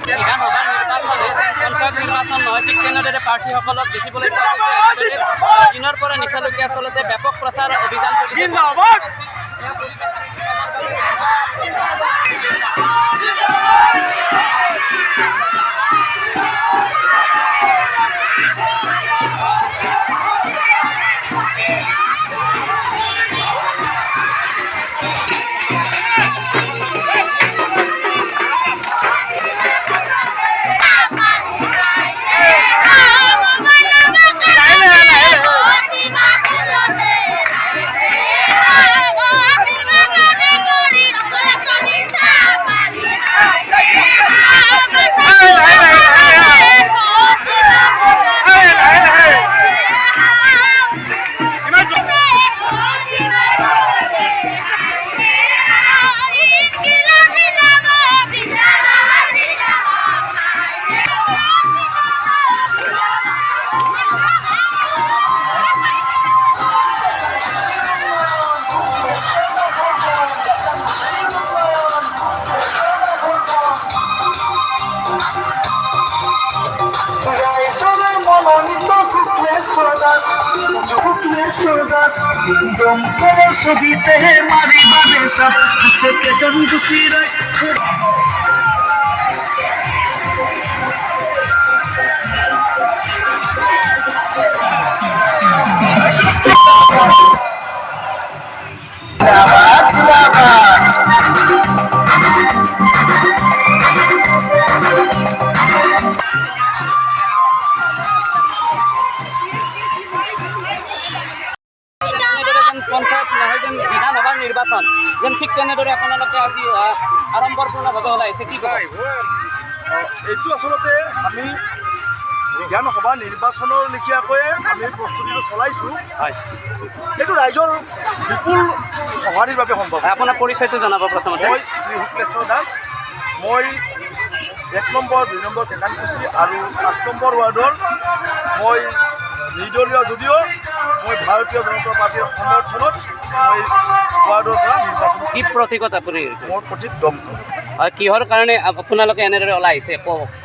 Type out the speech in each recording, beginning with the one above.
বিধানসভাৰ নিৰ্বাচনে পঞ্চায়ত নিৰ্বাচন নহয়, ঠিক তেনেদৰে প্ৰাৰ্থীসকলক দেখিবলৈ পোৱা গৈছে। দিনৰ পৰা নিশালৈকে আচলতে ব্যাপক প্ৰচাৰ অভিযান চলিছে। Dom subite mari babesa se que tan dusiras panchayat নহয় যেন বিধানসভাৰ নিৰ্বাচন যেন ঠিক তেনেদৰে আপোনালোকে আজি আড়ম্বৰপূৰ্ণভাৱে ওলাইছে, কি কয়? এইটো আচলতে আমি বিধানসভা নিৰ্বাচনৰ লেখীয়াকৈ আমি প্ৰস্তুতিটো চলাইছোঁ। হয়, এইটো ৰাইজৰ বিপুল সঁহাৰিৰ বাবে সম্ভৱ। আপোনাৰ পৰিচয়টো জনাব প্ৰথমতে। মই শ্ৰী শুক্লেশ্বৰ দাস। মই 1 নম্বৰ 2 নম্বৰ কেকানকুচি আৰু 5 নম্বৰ ৱাৰ্ডৰ মই নিৰ্দলীয় যদিও মই ভাৰতীয় জনতা পাৰ্টীৰ সমৰ্থনত মই ৱাৰ্ডৰ পৰা নিৰ্বাচন। কি প্ৰতীকত আপুনি? মোৰ প্ৰতীক দমকল। কিহৰ কাৰণে আপোনালোকে এনেদৰে ওলাই আহিছে,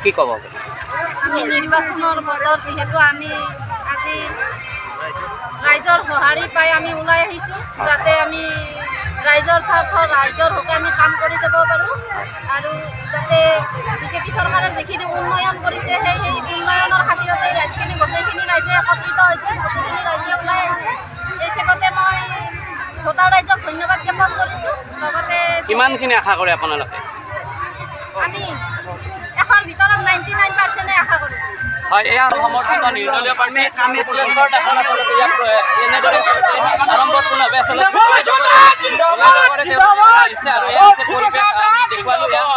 কি ক'ব? আমি নিৰ্বাচনৰ বতৰ যিহেতু আমি আজি ৰাইজৰ সঁহাৰি পাই আমি ওলাই আহিছোঁ, যাতে আমি ৰাইজৰ স্বাৰ্থ ৰাইজৰ হকে আমি কাম কৰি যাব পাৰোঁ আৰু যাতে বিজেপি চৰকাৰে যিখিনি উন্নয়ন কৰিছে সেই উন্নয়নৰ খাতিৰতে ৰাইজখিনি গোটেইখিনি ৰাইজে একত্ৰিত হৈছে, গোটেইখিনি ৰাইজে ওলাই আহিছে। এই চেগতে মই ভোটাৰ ৰাইজক ধন্যবাদ জ্ঞাপন কৰিছোঁ। লগতে কিমানখিনি আশা কৰে আপোনালোকে? আমি 100ৰ ভিতৰত 99% আশা কৰোঁ। হয়, এয়া সমৰ্থিত নিৰ্দলীয় প্ৰাৰ্থী আমি শুক্লেশ্বৰ দাসক আচলতে ইয়াত এনেদৰে আড়ম্বৰপূৰ্ণভাৱে আচলতে আৰু এয়া হৈছে পৰিৱেশ আমি দেখুৱালোঁ ইয়াত।